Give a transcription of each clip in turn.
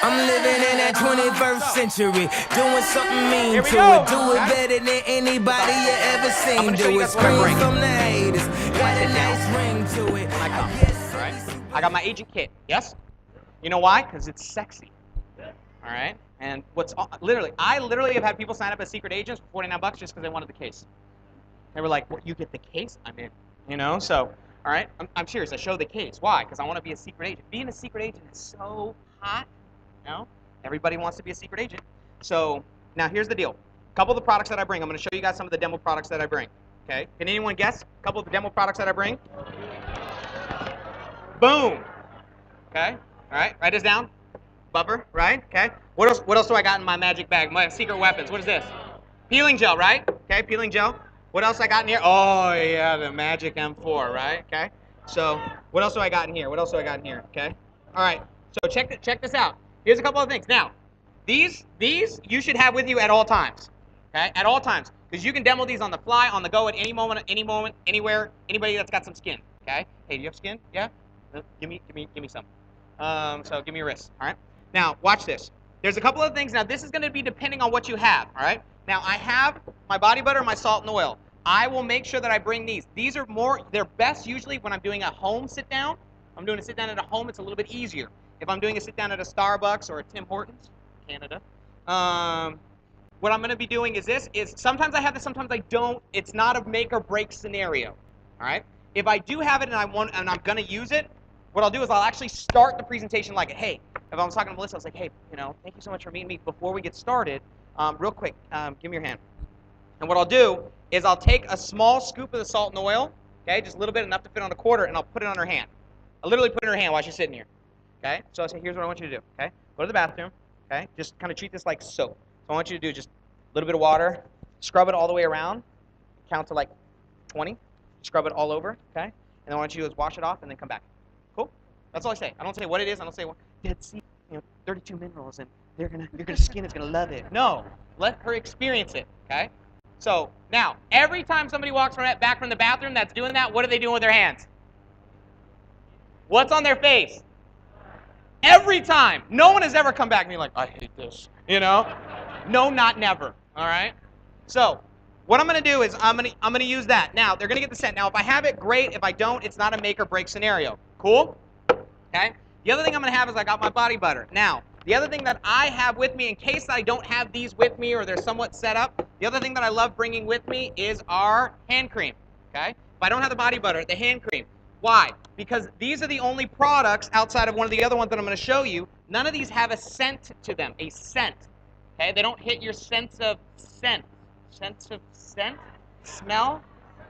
I'm living in that 21st century, doing something mean to go. it. Do it better than anybody you ever seen. Do it scream from the haters. Got a nice ring to it. When I come, all right? I got my agent kit, yes? You know why? Because it's sexy, all right? And I literally have had people sign up as secret agents for $49 just because they wanted the case. They were like, well, you get the case? I'm in, you know? So, all right, I'm serious. I show the case. Why? Because I want to be a secret agent. Being a secret agent is so hot, you know? Everybody wants to be a secret agent. So, now here's the deal. A couple of the products that I bring, I'm going to show you guys some of the demo products that I bring, okay? Can anyone guess a couple of the demo products that I bring? Boom. Okay, all right, write this down. Buffer, right? Okay. What else do I got in my magic bag? My secret weapons. What is this? Peeling gel, right? Okay, peeling gel. What else I got in here? Oh yeah, the magic M4, right? Okay. So what else do I got in here? What else do I got in here? Okay. All right. So check this out. Here's a couple of things. Now, these you should have with you at all times. Okay, at all times, because you can demo these on the fly, on the go, at any moment, anywhere. Anybody that's got some skin. Okay. Hey, do you have skin? Yeah. Give me some. So give me your wrist. All right. Now watch this. There's a couple of things. Now this is going to be depending on what you have. All right. Now I have my body butter, my salt and oil. I will make sure that I bring these. These are they're best usually when I'm doing a home sit down. I'm doing a sit down at a home. It's a little bit easier. If I'm doing a sit down at a Starbucks or a Tim Hortons, Canada, what I'm going to be doing is sometimes I have this, sometimes I don't. It's not a make or break scenario. All right. If I do have it and I'm going to use it, what I'll do is I'll actually start the presentation like, hey, if I was talking to Melissa, I was like, hey, thank you so much for meeting me. Before we get started, real quick, give me your hand. And what I'll do is I'll take a small scoop of the salt and oil, okay, just a little bit, enough to fit on a quarter, and I'll put it on her hand. I'll literally put it in her hand while she's sitting here, okay? So I say, here's what I want you to do, okay? Go to the bathroom, okay? Just kind of treat this like soap. So I want you to do just a little bit of water, scrub it all the way around, count to like 20, scrub it all over, okay? And then what I want you to do is wash it off and then come back. Cool? That's all I say. I don't say what it is. I don't say, well, Dead Sea, 32 minerals, and your skin is gonna love it. No, let her experience it. Okay. So now, every time somebody walks back from the bathroom that's doing that, what are they doing with their hands? What's on their face? Every time. No one has ever come back and be like, I hate this. No, not never. All right. So what I'm going to do is I'm going to use that. Now, they're going to get the scent. Now, if I have it, great. If I don't, it's not a make or break scenario. Cool? Okay? The other thing I'm going to have is I got my body butter. Now, the other thing that I have with me, in case I don't have these with me or they're somewhat set up, the other thing that I love bringing with me is our hand cream. Okay? If I don't have the body butter, the hand cream. Why? Because these are the only products outside of one of the other ones that I'm going to show you. None of these have a scent to them, a scent. Okay? They don't hit your sense of scent. Sense of scent? Smell?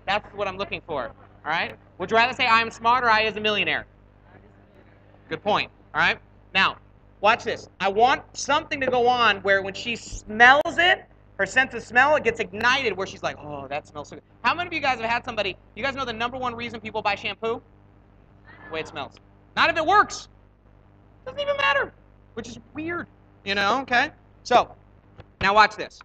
That's what I'm looking for. All right? Would you rather say I am smart or I is a millionaire? Good point. All right? Now, watch this. I want something to go on where when she smells it, her sense of smell, it gets ignited where she's like, oh, that smells so good. How many of you guys have had somebody, you guys know the number one reason people buy shampoo? The way it smells. Not if it works. Doesn't even matter, which is weird, okay? So, now watch this.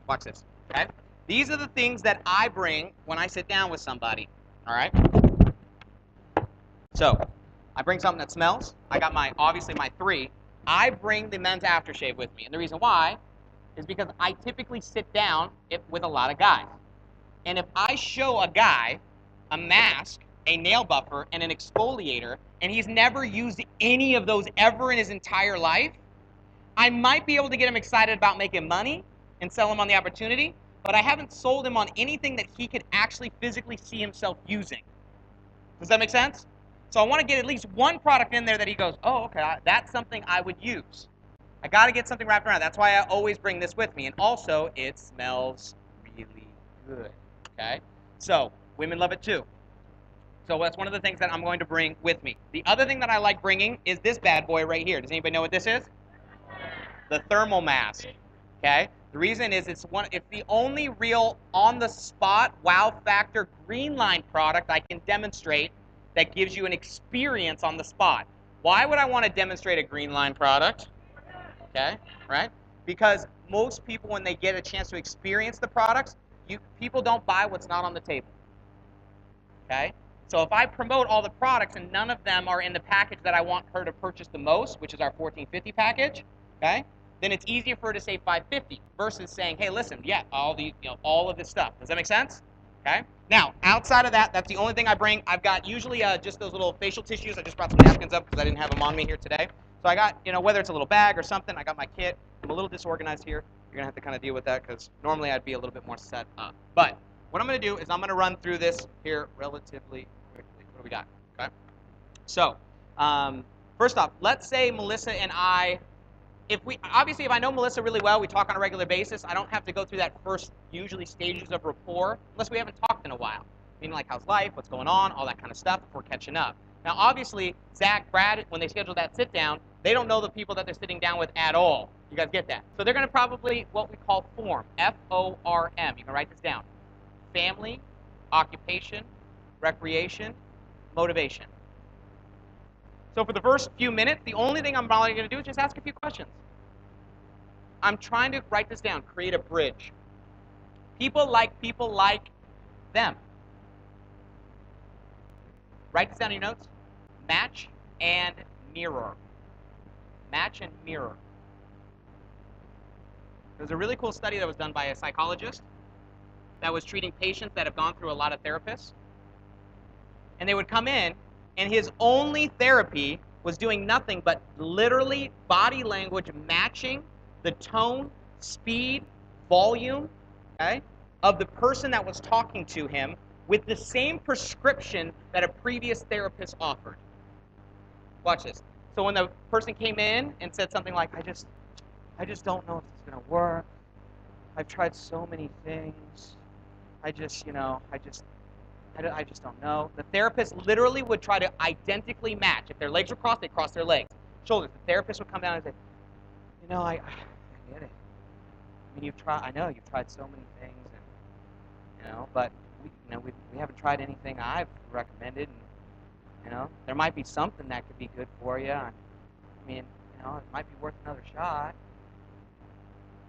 Watch this, okay? These are the things that I bring when I sit down with somebody, all right? So, I bring something that smells. I got obviously my 3. I bring the men's aftershave with me. And the reason why is because I typically sit down with a lot of guys. And if I show a guy a mask, a nail buffer, and an exfoliator, and he's never used any of those ever in his entire life, I might be able to get him excited about making money and sell him on the opportunity, but I haven't sold him on anything that he could actually physically see himself using. Does that make sense? So I want to get at least one product in there that he goes, oh, okay, that's something I would use. I got to get something wrapped around. That's why I always bring this with me. And also, it smells really good, okay? So women love it too. So that's one of the things that I'm going to bring with me. The other thing that I like bringing is this bad boy right here. Does anybody know what this is? The thermal mask, okay? The reason is it's the only real on-the-spot wow factor green line product I can demonstrate that gives you an experience on the spot. Why would I want to demonstrate a green line product? Okay, right? Because most people, when they get a chance to experience the products, people don't buy what's not on the table. Okay? So if I promote all the products and none of them are in the package that I want her to purchase the most, which is our 1450 package, okay, then it's easier for her to save 550 versus saying, hey, listen, yeah, all of this stuff. Does that make sense? Okay. Now, outside of that, that's the only thing I bring. I've got usually just those little facial tissues. I just brought some napkins up because I didn't have them on me here today. So I got, whether it's a little bag or something, I got my kit. I'm a little disorganized here. You're going to have to kind of deal with that because normally I'd be a little bit more set up. But what I'm going to do is I'm going to run through this here relatively quickly. What do we got? Okay. So, first off, let's say Melissa and I, if I know Melissa really well, we talk on a regular basis, I don't have to go through that first, usually stages of rapport, unless we haven't talked in a while. Meaning like, how's life, what's going on, all that kind of stuff before catching up. Now, obviously, Zach, Brad, when they schedule that sit down, they don't know the people that they're sitting down with at all. You guys get that? So they're going to probably what we call form, F-O-R-M. You can write this down. Family, occupation, recreation, motivation. So for the first few minutes, the only thing I'm probably going to do is just ask a few questions. I'm trying to write this down, create a bridge. People like them. Write this down in your notes. Match and mirror. Match and mirror. There's a really cool study that was done by a psychologist that was treating patients that have gone through a lot of therapists. And they would come in, and his only therapy was doing nothing but literally body language matching the tone, speed, volume, okay, of the person that was talking to him with the same prescription that a previous therapist offered. Watch this. So when the person came in and said something like, I just don't know if it's going to work. I've tried so many things. I just don't know. The therapist literally would try to identically match. If their legs were crossed, they'd cross their legs. Shoulders. The therapist would come down and say, I get it. I mean, I know you've tried so many things, and but we haven't tried anything I've recommended, and there might be something that could be good for you. I mean, it might be worth another shot.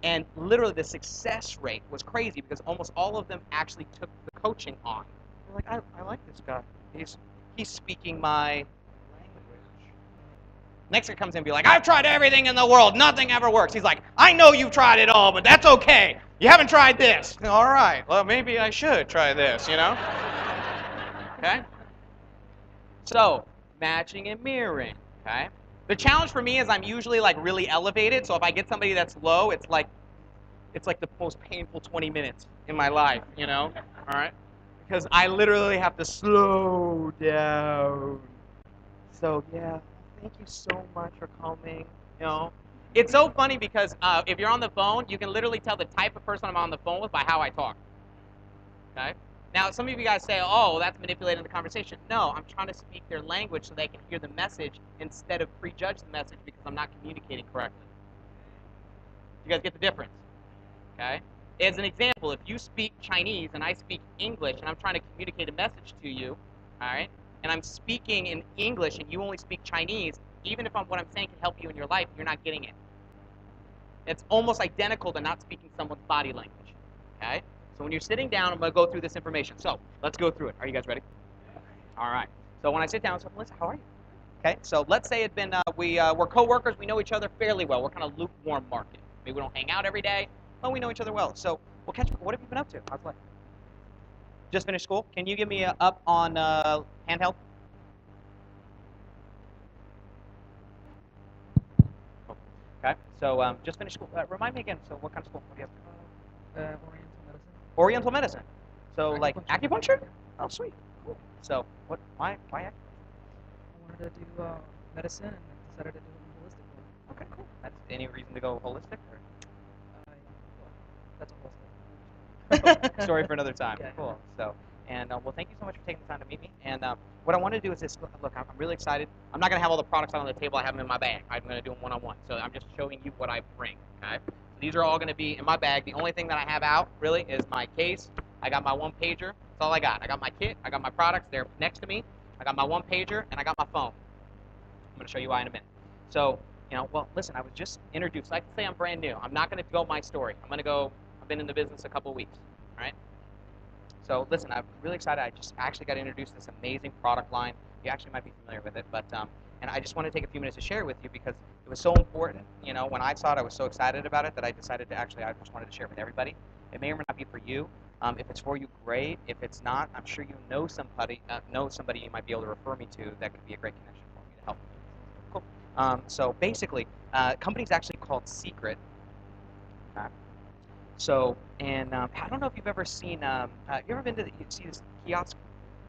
And literally, the success rate was crazy because almost all of them actually took the coaching on. They're like, I like this guy. He's speaking my language. Next guy comes in and be like, I've tried everything in the world. Nothing ever works. He's like, I know you've tried it all, but that's okay. You haven't tried this. All right. Well, maybe I should try this, Okay? So, matching and mirroring, okay? The challenge for me is I'm usually like really elevated, so if I get somebody that's low, it's like the most painful 20 minutes in my life, all right? Because I literally have to slow down. So yeah, thank you so much for coming. It's so funny because if you're on the phone, you can literally tell the type of person I'm on the phone with by how I talk. Okay? Now, some of you guys say, oh, well, that's manipulating the conversation. No, I'm trying to speak their language so they can hear the message instead of prejudge the message because I'm not communicating correctly. You guys get the difference? Okay? As an example, if you speak Chinese and I speak English and I'm trying to communicate a message to you, all right, and I'm speaking in English and you only speak Chinese, even if what I'm saying can help you in your life, you're not getting it. It's almost identical to not speaking someone's body language. Okay? So when you're sitting down, I'm going to go through this information. So let's go through it. Are you guys ready? All right. So when I sit down, Melissa, how are you? Okay. So let's say it's been we're coworkers. We know each other fairly well. We're kind of lukewarm market. Maybe we don't hang out every day, but we know each other well. So we'll catch. What have you been up to? How's life? Just finished school. Can you give me up on handheld? Okay. So just finished school. Remind me again. So what kind of school? What do you have? Oriental medicine. Oriental medicine. So like Acupuncture. acupuncture? Oh, sweet. Cool. So what? Why acupuncture? I wanted to do medicine and decided to do a holistic one. Okay, cool. That's any reason to go holistic? Or? Yeah, well, that's a holistic. Story for another time. Yeah. Cool. So, and well, thank you so much for taking the time to meet me. And what I want to do is this. Look, I'm really excited. I'm not going to have all the products out on the table. I have them in my bag. I'm going to do them one-on-one. So I'm just showing you what I bring. Okay. So these are all going to be in my bag. The only thing that I have out really is my case. I got my one-pager. That's all I got. I got my kit. I got my products. They're next to me. I got my one-pager, and I got my phone. I'm going to show you why in a minute. So, well, listen, I was just introduced. I can say I'm brand new. I'm not going to go my story. I'm going to go, I've been in the business a couple weeks, all right? So listen, I'm really excited. I just actually got introduced to this amazing product line. You actually might be familiar with it, but and I just want to take a few minutes to share it with you because it was so important. You know, when I saw it, I was so excited about it that I decided to actually, I just wanted to share it with everybody. It may or may not be for you. If it's for you, great. If it's not, I'm sure you know somebody you might be able to refer me to that could be a great connection for me to help. Cool. So basically, company's actually called Seacret. So, and I don't know if you've ever seen, you ever been to you see this kiosk?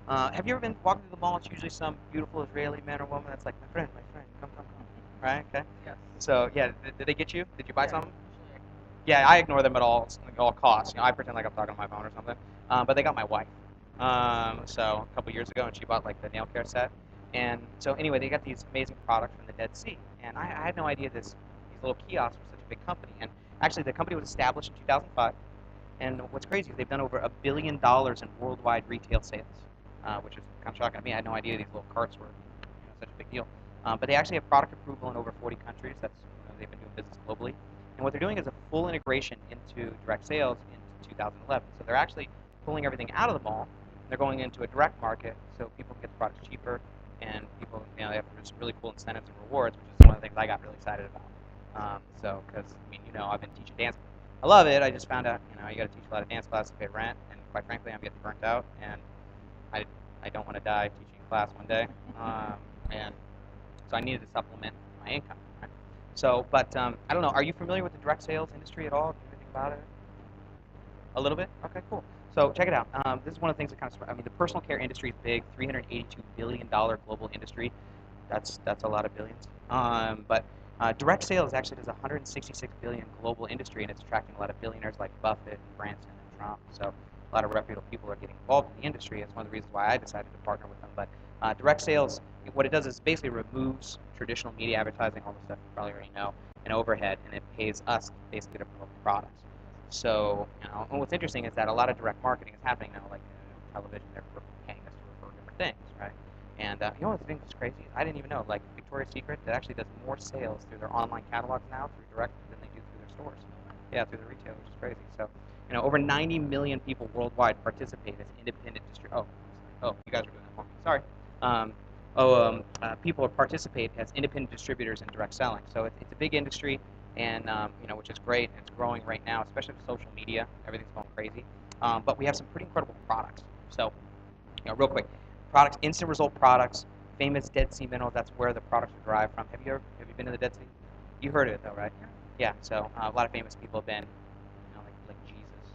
Have you ever been walking through the mall? It's usually some beautiful Israeli man or woman that's like, my friend, come, come, come. Right? Okay. Yes. So, yeah, did they get you? Did you buy Yeah, something? usually Yeah, I ignore them at all costs. You know, I pretend like I'm talking on my phone or something. But they got my wife. So a couple years ago, and she bought like the nail care set. And so anyway, they got these amazing products from the Dead Sea. And I had no idea these little kiosks were such a big company. And actually, the company was established in 2005. And what's crazy is they've done over $1 billion in worldwide retail sales, which is kind of shocking to me. I had no idea these little carts were such a big deal. But they actually have product approval in over 40 countries. That's they've been doing business globally. And what they're doing is a full integration into direct sales into 2011. So they're actually pulling everything out of the mall. And they're going into a direct market, so people can get the products cheaper, and people, they have some really cool incentives and rewards, which is one of the things I got really excited about. Because I mean, I've been teaching dance. I love it. I just found out, you got to teach a lot of dance classes to pay rent, and quite frankly, I'm getting burnt out, and I don't want to die teaching a class one day, and so I needed to supplement my income. Right? So, but I don't know. Are you familiar with the direct sales industry at all? Do you know anything about it? A little bit. Okay, cool. So check it out. This is one of the things that kind of, the personal care industry is big, $382 billion global industry. That's a lot of billions. But direct sales actually does 166 billion global industry, and it's attracting a lot of billionaires like Buffett and Branson and Trump. So a lot of reputable people are getting involved in the industry. It's one of the reasons why I decided to partner with them. But direct sales, what it does is basically removes traditional media advertising, all the stuff you probably already know, and overhead, and it pays us basically to promote the products. So, and what's interesting is that a lot of direct marketing is happening now, like television, they're paying us to refer different things, right? And what the thing that's crazy? I didn't even know, like Victoria's Secret, that actually does more sales through their online catalogs now through direct than they do through their stores. Yeah, through the retail, which is crazy. So, over 90 million people worldwide participate as independent distributors. Oh, you guys are doing that for me. Sorry. People participate as independent distributors in direct selling. So it's a big industry, and which is great. And it's growing right now, especially with social media. Everything's going crazy. But we have some pretty incredible products. So, real quick, products, instant result products, famous Dead Sea minerals. That's where the products are derived from. Have you been to the Dead Sea? You heard of it though, right? Yeah. So a lot of famous people have been, like Jesus.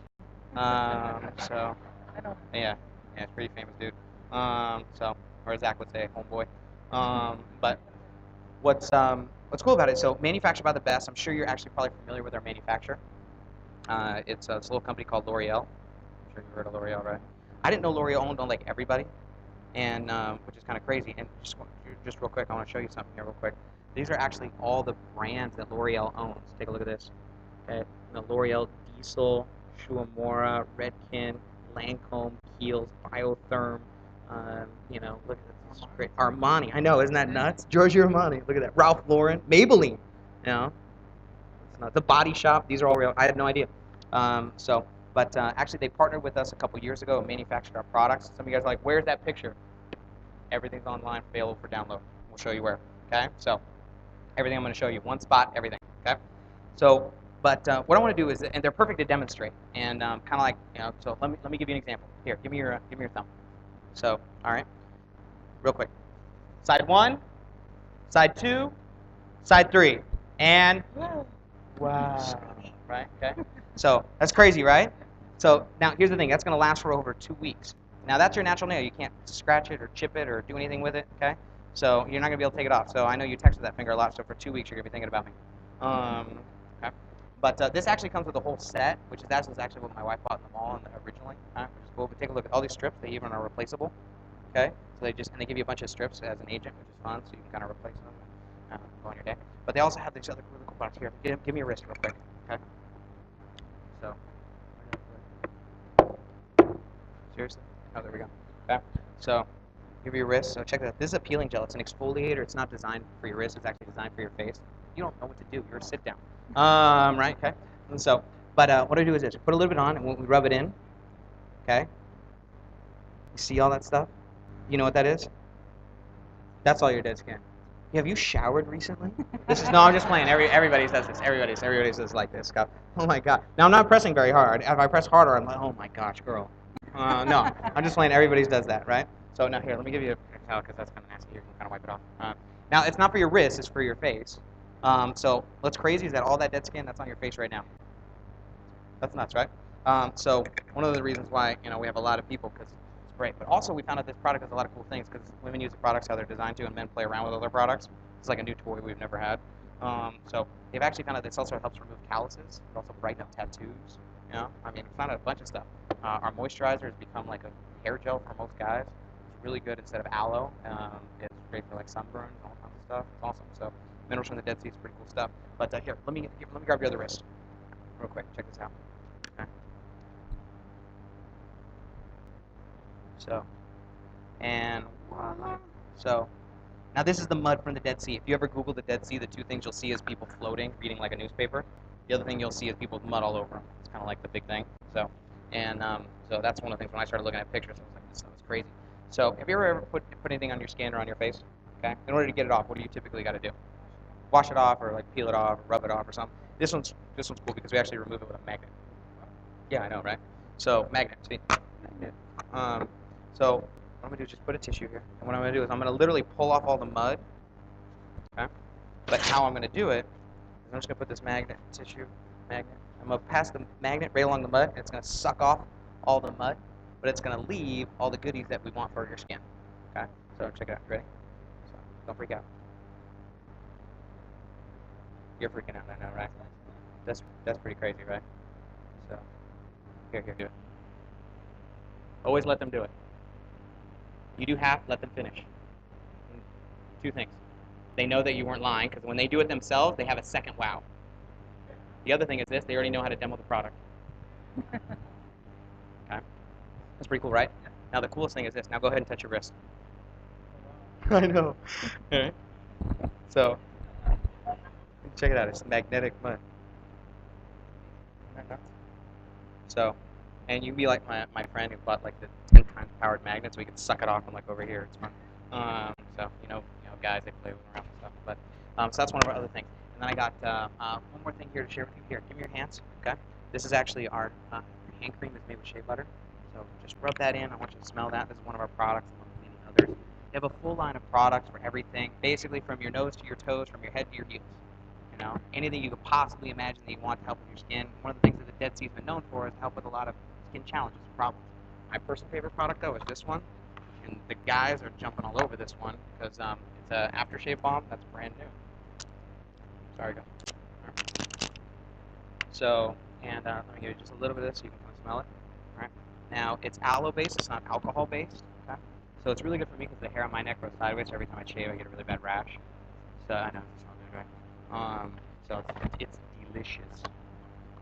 So I know. yeah, it's pretty famous dude. So, or Zach would say, homeboy. But what's cool about it? So manufactured by the best. I'm sure you're actually probably familiar with our manufacturer. It's a little company called L'Oreal. I'm sure you heard of L'Oreal, right? I didn't know L'Oreal owned like everybody, and which is kind of crazy. And just real quick, I want to show you something here real quick. These are actually all the brands that L'Oreal owns. Take a look at this. Okay, L'Oreal Diesel, Shuamora, Redken, Lancome, Kiehl's, Biotherm. Look at this. This is great. Armani. I know, isn't that nuts? Giorgio Armani. Look at that. Ralph Lauren, Maybelline. It's not the Body Shop. These are all real. I had no idea. But actually, they partnered with us a couple years ago and manufactured our products. Some of you guys are like, "Where's that picture?" Everything's online, available for download. We'll show you where. Okay. So everything I'm going to show you, one spot, everything. Okay. So, but what I want to do is, and they're perfect to demonstrate, and kind of like, so let me give you an example. Here, give me your thumb. So, all right, real quick. Side 1, side 2, side 3, and wow, right? Okay. So that's crazy, right? So now here's the thing. That's going to last for over 2 weeks. Now that's your natural nail. You can't scratch it or chip it or do anything with it. Okay. So you're not going to be able to take it off. So I know you texted that finger a lot. So for 2 weeks you're going to be thinking about me. Okay. But this actually comes with a whole set, which is actually what my wife bought in the mall originally. Just go over, take a look at all these strips. They even are replaceable. Okay. So they give you a bunch of strips as an agent, which is fun. So you can kind of replace them and go on your day. But they also have these other really cool products here. Give me your wrist real quick. Okay. So. Seriously? Oh, there we go. Okay. So, give your wrist. So check that. This is a peeling gel. It's an exfoliator. It's not designed for your wrist. It's actually designed for your face. You don't know what to do. You're a sit down. Right? Okay. And so, but what I do is this: put a little bit on, and we rub it in. Okay. See all that stuff? You know what that is? That's all your dead skin. Have you showered recently? This is no, I'm just playing. Everybody does this. Everybody does like this stuff. Oh my god. Now I'm not pressing very hard. If I press harder, I'm like, oh my gosh, girl. No, I'm just playing. Everybody does that, right? So now here, let me give you a towel because that's kind of nasty. You can kind of wipe it off. Now it's not for your wrist; it's for your face. So what's crazy is that all that dead skin that's on your face right now. That's nuts, right? So one of the reasons why we have a lot of people because it's great, but also we found out this product has a lot of cool things because women use the products how they're designed to, and men play around with other products. It's like a new toy we've never had. So they've actually found out this also helps remove calluses. It also brighten up tattoos. I mean, we found out a bunch of stuff. Our moisturizer has become like a hair gel for most guys. It's really good instead of aloe. It's great for like sunburns and all kinds of stuff. It's awesome. So minerals from the Dead Sea is pretty cool stuff. But here, let me grab your other wrist real quick. Check this out. Okay. So now this is the mud from the Dead Sea. If you ever Google the Dead Sea, the two things you'll see is people floating, reading like a newspaper. The other thing you'll see is people with mud all over them. It's kind of like the big thing. So that's one of the things when I started looking at pictures, I was like, this stuff is crazy. So have you ever put anything on your skin or on your face? Okay. In order to get it off, what do you typically got to do? Wash it off, or like peel it off, or rub it off, or something. This one's cool because we actually remove it with a magnet. Yeah, I know, right? So magnet, see? Magnet. So what I'm gonna do is just put a tissue here, and what I'm gonna do is I'm gonna literally pull off all the mud. Okay. But how I'm gonna do it is I'm just gonna put this magnet, I'm gonna pass the magnet right along the mud, and it's gonna suck off all the mud, but it's gonna leave all the goodies that we want for your skin. Okay. So check it out. Ready? So don't freak out. You're freaking out right now, right? That's pretty crazy, right? So here, do it. Always let them do it. You do half, let them finish. Two things. They know that you weren't lying because when they do it themselves, they have a second wow. The other thing is this: they already know how to demo the product. Okay, that's pretty cool, right? Now the coolest thing is this. Now go ahead and touch your wrist. I know. All right. So check it out. It's magnetic mud. So, and you can be like my friend who bought like the 10 times powered magnet, so we can suck it off and like over here. It's fun. So guys, they play around with stuff. But so that's one of our other things. And then I got one more thing here to share with you. Here, give me your hands. Okay. This is actually our hand cream is made with shea butter. So just rub that in. I want you to smell that. This is one of our products, among many others. We have a full line of products for everything, basically from your nose to your toes, from your head to your heels. Anything you could possibly imagine that you want to help with your skin. One of the things that the Dead Sea has been known for is help with a lot of skin challenges and problems. My personal favorite product, though, is this one. And the guys are jumping all over this one because it's an aftershave balm that's brand new. Sorry, guys. Right. So, and let me give you just a little bit of this so you can kind of smell it. All right. Now, it's aloe-based. It's not alcohol-based. Okay. So it's really good for me because the hair on my neck goes sideways, so every time I shave, I get a really bad rash. So I know it's not good, right? So it's delicious.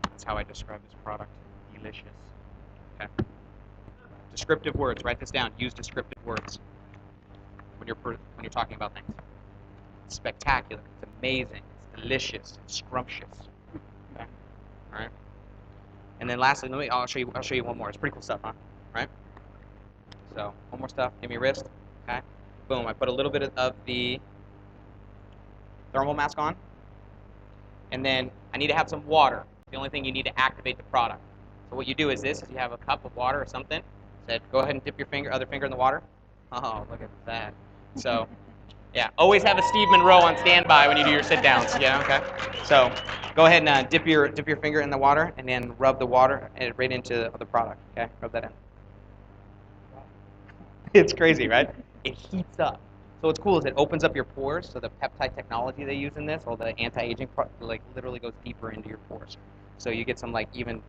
That's how I describe this product. Delicious. Okay. Descriptive words. Write this down. Use descriptive words when you're talking about things. It's spectacular. It's amazing. It's delicious. It's scrumptious. Okay. All right. And then lastly, I'll show you one more. It's pretty cool stuff, huh? Right. So one more stuff. Give me your wrist. Okay. Boom. I put a little bit of the thermal mask on. And then I need to have some water. The only thing you need to activate the product. So what you do is this: is you have a cup of water or something. Said, go ahead and dip your other finger in the water. Oh, look at that. So, yeah, always have a Steve Monroe on standby when you do your sit downs. Yeah, okay. So, go ahead and dip your finger in the water, and then rub the water right into the product. Okay, rub that in. It's crazy, right? It heats up. So what's cool is it opens up your pores. So the peptide technology they use in this, all the anti-aging, like literally goes deeper into your pores. So you get some like even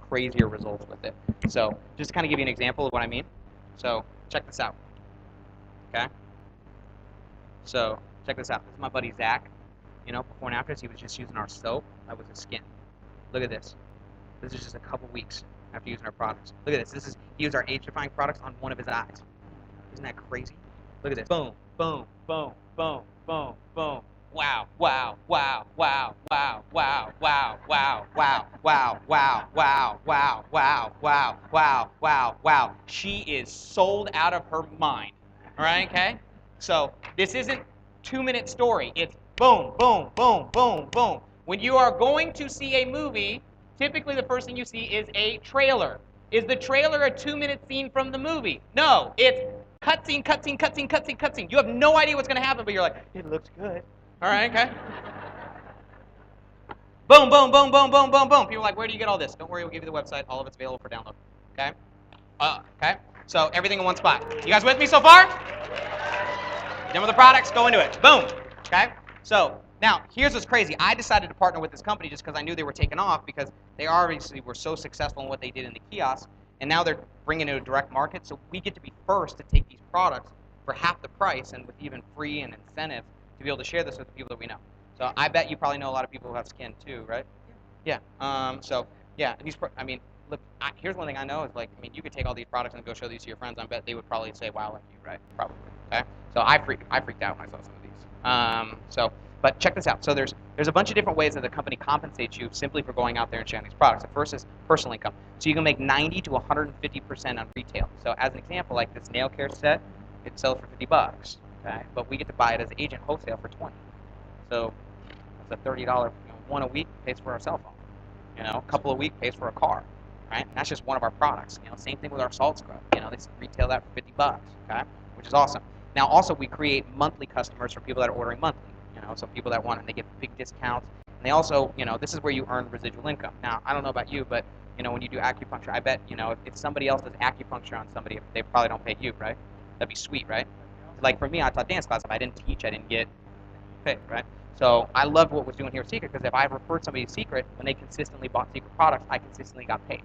crazier results with it. So just to kind of give you an example of what I mean. So check this out. Okay. So check this out. This is my buddy Zach. Before and after this, he was just using our soap. That was his skin. Look at this. This is just a couple weeks after using our products. Look at this. He used our age-defying products on one of his eyes. Isn't that crazy? Look at this. Boom, boom, boom, boom, boom, boom. Wow, wow, wow, wow, wow, wow, wow, wow, wow, wow, wow, wow, wow, wow, wow, wow, wow, wow. She is sold out of her mind. All right, okay? So this isn't 2-minute story. It's boom, boom, boom, boom, boom. When you are going to see a movie, typically the first thing you see is a trailer. Is the trailer a 2-minute scene from the movie? No, it's cutscene, cutscene, cutscene, cutscene, cutscene. You have no idea what's going to happen, but you're like, it looks good. All right, okay? Boom, boom, boom, boom, boom, boom, boom. People are like, where do you get all this? Don't worry, we'll give you the website. All of it's available for download. Okay? Okay? So everything in one spot. You guys with me so far? Done with the products? Go into it. Boom. Okay? So now, here's what's crazy. I decided to partner with this company just because I knew they were taking off because they obviously were so successful in what they did in the kiosk, and now they're bringing it to a direct market. So we get to be first to take these products for half the price and with even free and incentives to be able to share this with the people that we know. So I bet you probably know a lot of people who have skin too, right? Yeah. So yeah, I mean, look. Here's one thing I know is like, I mean, you could take all these products and go show these to your friends. I bet they would probably say, "Wow, like you," right? Probably. Okay. So I freaked out when I saw some of these. But check this out. So there's a bunch of different ways that the company compensates you simply for going out there and sharing these products. The first is personal income. So you can make 90 to 150% on retail. So as an example, like this nail care set, it sells for $50. Okay. But we get to buy it as agent wholesale for 20. So that's a $30, one a week pays for our cell phone. A couple a week pays for a car, right? And that's just one of our products. Same thing with our salt scrub. They retail that for $50, okay? Which is awesome. Now, also we create monthly customers for people that are ordering monthly. So people that want it, and they get big discounts. And they also, this is where you earn residual income. Now, I don't know about you, but when you do acupuncture, I bet, if somebody else does acupuncture on somebody, they probably don't pay you, right? That'd be sweet, right? Like for me, I taught dance class. If I didn't teach, I didn't get paid, right? So I loved what was doing here with Seacret because if I referred somebody to Seacret, when they consistently bought Seacret products, I consistently got paid.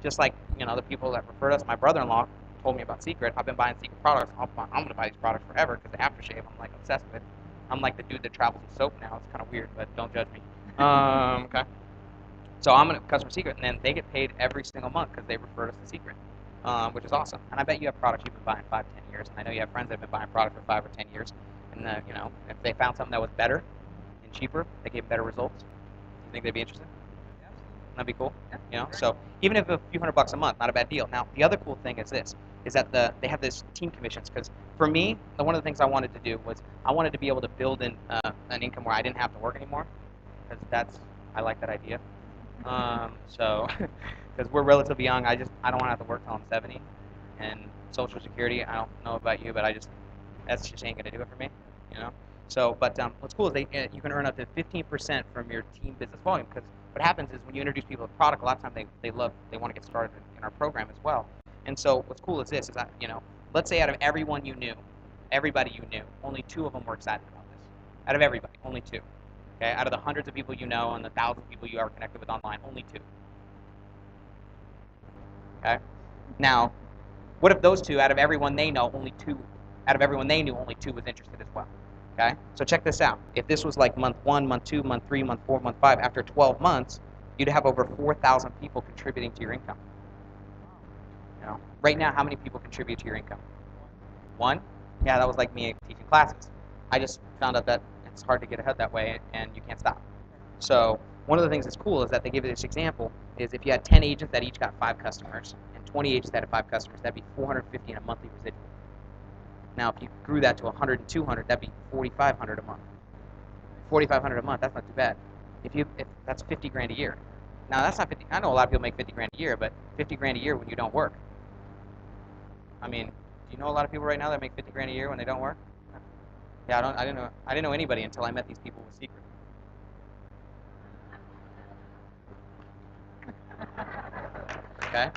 Just like, the people that referred us, my brother-in-law told me about Seacret. I've been buying Seacret products. I'm going to buy these products forever because the aftershave I'm like obsessed with. I'm like the dude that travels with soap now. It's kind of weird, but don't judge me. Okay. So I'm a customer Seacret, and then they get paid every single month because they referred us to Seacret, which is awesome. And I bet you have products you've been buying 5, 10 years, and I know you have friends that have been buying products for 5 or 10 years. And if they found something that was better and cheaper, they gave better results. Do you think they'd be interested? Yeah, absolutely. That'd be cool. Yeah, So even if a few $100 a month, not a bad deal. Now the other cool thing is this: is that they have this team commissions. Because for me, one of the things I wanted to do was I wanted to be able to build in an income where I didn't have to work anymore. Because I like that idea. So because we're relatively young, I don't want to have to work till I'm 70, and Social Security. I don't know about you, but that's just ain't gonna do it for me. So, but what's cool is you can earn up to 15% from your team business volume. Because what happens is when you introduce people to the product, a lot of times they want to get started in our program as well. And so what's cool is this: is that let's say out of everyone you knew, everybody you knew, only 2 of them were excited about this. Out of everybody, only 2. Okay, out of the hundreds of people you know and the thousands of people you are connected with online, only 2. Okay. Now, what if those 2, out of everyone they know, only 2, out of everyone they knew, only 2 was interested as well? Okay? So check this out. If this was like month 1, month 2, month 3, month 4, month 5, after 12 months, you'd have over 4,000 people contributing to your income. Right now, how many people contribute to your income? 1? Yeah, that was like me teaching classes. I just found out that it's hard to get ahead that way, and you can't stop. So one of the things that's cool is that they give you this example, is if you had 10 agents that each got 5 customers, and 20 agents that had 5 customers, that'd be 450 in a monthly residual. Now, if you grew that to 100 and 200, that'd be 4,500 a month. 4,500 a month, that's not too bad. If that's 50 grand a year. Now, that's not 50. I know a lot of people make 50 grand a year, but 50 grand a year when you don't work. I mean, do you know a lot of people right now that make 50 grand a year when they don't work? Yeah, I didn't know anybody until I met these people with Seacret. Okay.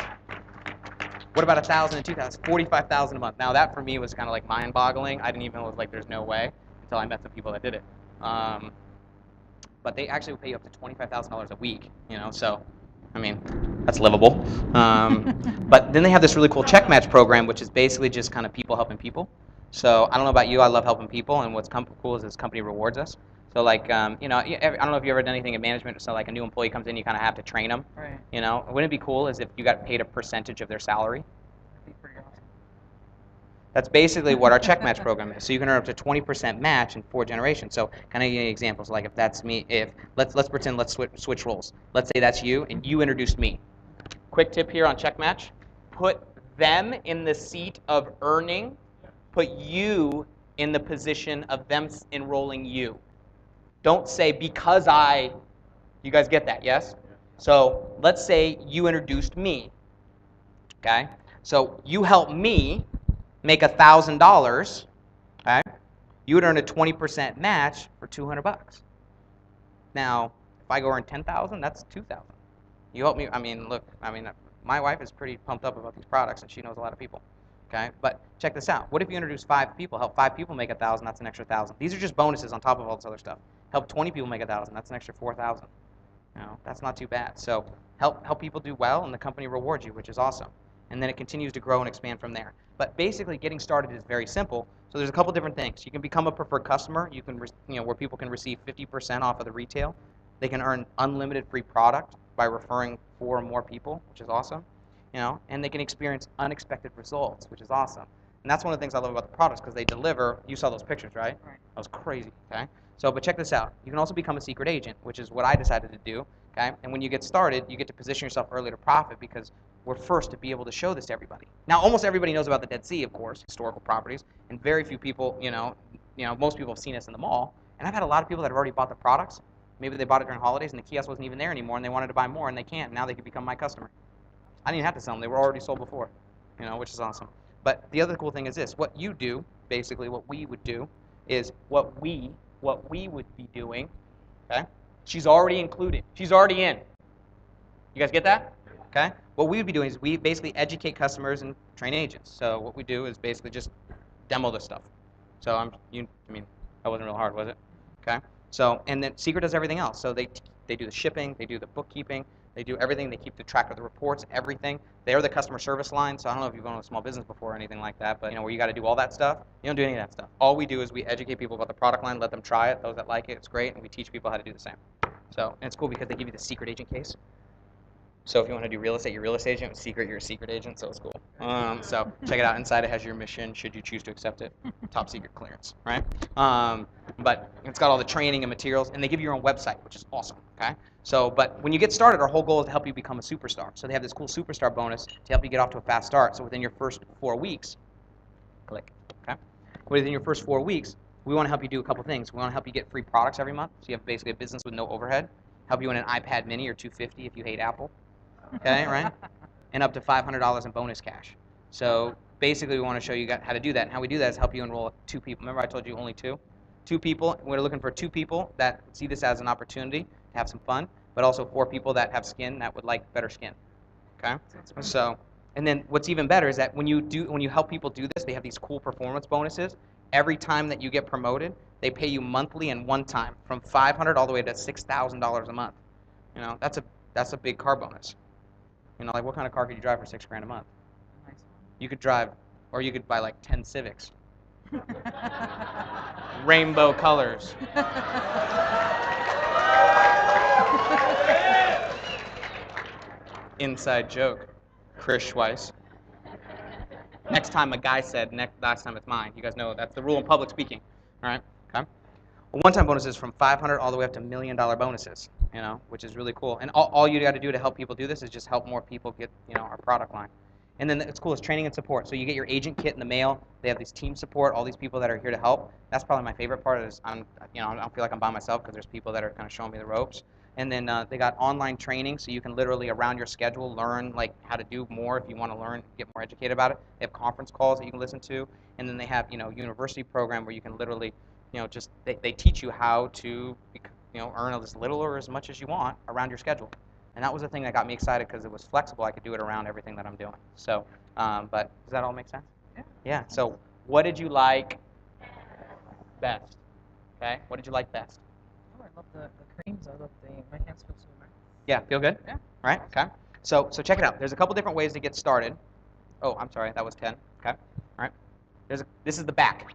What about 1,000 and 2,000? 45,000 a month. Now that for me was kind of like mind-boggling. I didn't even was like, there's no way until I met some people that did it. But they actually would pay you up to $25,000 a week. So I mean, that's livable. But then they have this really cool check match program, which is basically just kind of people helping people. So I don't know about you, I love helping people, and what's cool is this company rewards us. So like, I don't know if you ever done anything in management. So like a new employee comes in, you kind of have to train them. Right. Wouldn't it be cool as if you got paid a percentage of their salary? That'd be pretty awesome. That's basically what our check match program is. So you can earn up to 20% match in 4 generations. So can I give you examples? Like if that's me, if let's pretend let's switch roles. Let's say that's you and you introduced me. Quick tip here on check match: put them in the seat of earning. Put you in the position of them enrolling you. Don't say because I. You guys get that? Yes. So let's say you introduced me. Okay. So you help me make $1,000, okay, you would earn a 20% match for $200. Now, if I go earn 10,000, that's 2,000. You help me. I mean, look. I mean, my wife is pretty pumped up about these products, and she knows a lot of people. Okay, but check this out. What if you introduce 5 people? Help 5 people make 1,000. That's an extra 1,000. These are just bonuses on top of all this other stuff. Help 20 people make 1,000. That's an extra 4,000. You know, that's not too bad. So help people do well, and the company rewards you, which is awesome. And then it continues to grow and expand from there. But basically, getting started is very simple. So there's a couple different things. You can become a preferred customer. You can, where people can receive 50% off of the retail. They can earn unlimited free product by referring 4 or more people, which is awesome. And they can experience unexpected results, which is awesome. And that's one of the things I love about the products because they deliver. You saw those pictures, right? Right. That was crazy. Okay. So, but check this out. You can also become a secret agent, which is what I decided to do. Okay. And when you get started, you get to position yourself early to profit because we're first to be able to show this to everybody. Now, almost everybody knows about the Dead Sea, of course, historical properties, and very few people, most people have seen us in the mall. And I've had a lot of people that have already bought the products. Maybe they bought it during holidays and the kiosk wasn't even there anymore, and they wanted to buy more, and they can't. Now they can become my customer. I didn't even have to sell them; they were already sold before, which is awesome. But the other cool thing is this: what you do, basically, what we would do, is what we would be doing. Okay, she's already included. She's already in. You guys get that? Okay. What we would be doing is we basically educate customers and train agents. So what we do is basically just demo this stuff. So that wasn't real hard, was it? Okay. So and then Seacret does everything else. So they do the shipping, they do the bookkeeping, they do everything. They keep the track of the reports, everything. They're the customer service line. So I don't know if you've owned a small business before or anything like that, but where you got to do all that stuff. You don't do any of that stuff. All we do is we educate people about the product line, let them try it. Those that like it, it's great, and we teach people how to do the same. So and it's cool because they give you the secret agent case. So if you want to do real estate, you're a real estate agent. With Seacret, you're a secret agent, so it's cool. So check it out. Inside it has your mission, should you choose to accept it. Top secret clearance, right? But it's got all the training and materials, and they give you your own website, which is awesome, okay? So, but when you get started, our whole goal is to help you become a superstar. So they have this cool superstar bonus to help you get off to a fast start. So within your first 4 weeks, click, okay? Within your first 4 weeks, we want to help you do a couple things. We want to help you get free products every month, so you have basically a business with no overhead. Help you win an iPad mini or $250 if you hate Apple. Okay, right? And up to $500 in bonus cash. So basically, we want to show you how to do that. And how we do that is help you enroll 2 people. Remember I told you only 2? 2 people. We're looking for 2 people that see this as an opportunity to have some fun, but also 4 people that have skin that would like better skin. Okay? So, and then what's even better is that when you help people do this, they have these cool performance bonuses. Every time that you get promoted, they pay you monthly and one time from $500 all the way to $6,000 a month. That's a big car bonus. Like what kind of car could you drive for $6,000 a month? Nice one. You could drive, or you could buy like 10 Civics. Rainbow colors. Inside joke. Chris Schweiss. Next time a guy said, last time it's mine. You guys know that's the rule in public speaking. All right? Okay? One-time bonuses from $500 all the way up to $1 million bonuses, which is really cool. And all you got to do to help people do this is just help more people get, our product line. And then it's cool is training and support. So you get your agent kit in the mail. They have this team support, all these people that are here to help. That's probably my favorite part is I don't feel like I'm by myself because there's people that are kind of showing me the ropes. And then they got online training, so you can literally around your schedule learn like how to do more if you want to learn, get more educated about it. They have conference calls that you can listen to, and then they have university program where you can literally they teach you how to earn as little or as much as you want around your schedule. And that was the thing that got me excited because it was flexible. I could do it around everything that I'm doing. So, but does that all make sense? Yeah. Yeah. So, what did you like best? Okay. What did you like best? Oh, I love the creams. I love my hands feel so nice. Yeah. Feel good? Yeah. All right. Okay. So check it out. There's a couple different ways to get started. Oh, I'm sorry. That was 10. Okay. All right. This is the back.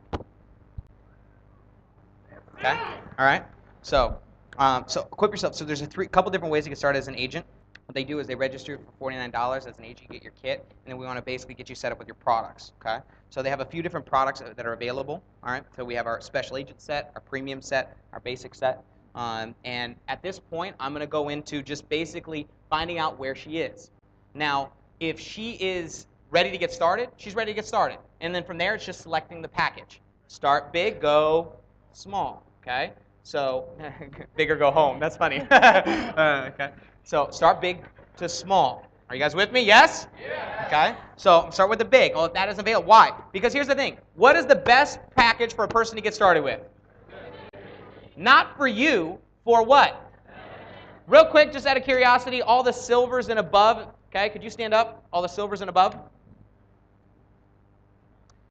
Okay. All right. So equip yourself. So there's couple different ways to get started as an agent. What they do is they register for $49 as an agent, you get your kit, and then we want to basically get you set up with your products, okay? So they have a few different products that are available, all right? So we have our special agent set, our premium set, our basic set, and at this point, I'm going to go into just basically finding out where she is. Now, if she is ready to get started, she's ready to get started. And then from there, it's just selecting the package. Start big, go small, okay? So, big or go home, that's funny. Okay. So start big to small. Are you guys with me? Yes? Yeah. Okay. So start with the big. Oh, if that isn't available. Why? Because here's the thing. What is the best package for a person to get started with? Not for you. For what? Real quick, just out of curiosity, all the silvers and above. Okay, could you stand up? All the silvers and above.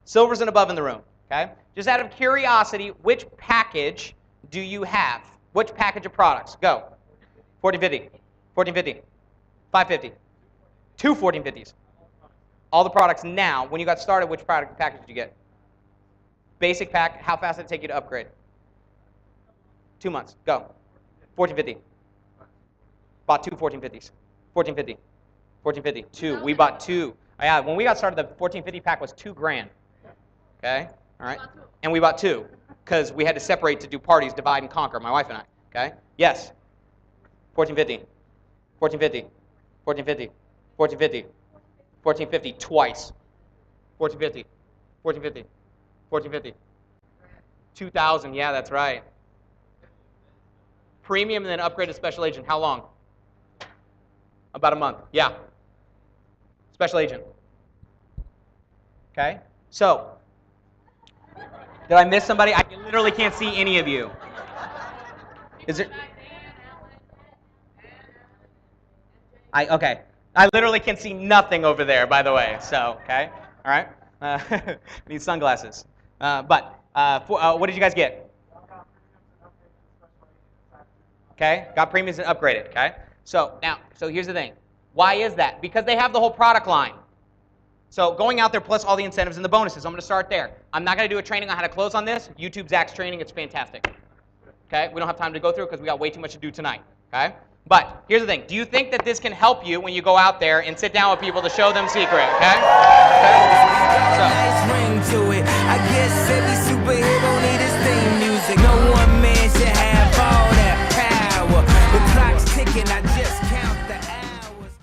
Silvers and above in the room. Okay. Just out of curiosity, which package do you have? Which package of products? Go. 1450. 1450, 550, two 1450s. All the products now. When you got started, which product package did you get? Basic pack. How fast did it take you to upgrade? 2 months. Go. 1450. Bought two 1450s. 1450. 1450. Two. We bought two. Oh, yeah. When we got started, the 1450 pack was $2,000. Okay. All right. And we bought two because we had to separate to do parties, divide and conquer. My wife and I. Okay. Yes. 1450. 1450, 1450, 1450, 1450 twice. 1450, 1450, 1450. 2,000, yeah, that's right. Premium and then upgrade to special agent. How long? About a month, yeah. Special agent. Okay, so, did I miss somebody? I literally can't see any of you. Is there? Okay. I literally can see nothing over there, by the way. So, okay. All right. I need sunglasses. What did you guys get? Okay. Got premiums and upgraded. Okay. So here's the thing. Why is that? Because they have the whole product line. So going out there plus all the incentives and the bonuses. I'm going to start there. I'm not going to do a training on how to close on this. YouTube Zach's training. It's fantastic. Okay. We don't have time to go through it because we got way too much to do tonight. Okay. But here's the thing. Do you think that this can help you when you go out there and sit down with people to show them Seacret? Okay? Okay? So,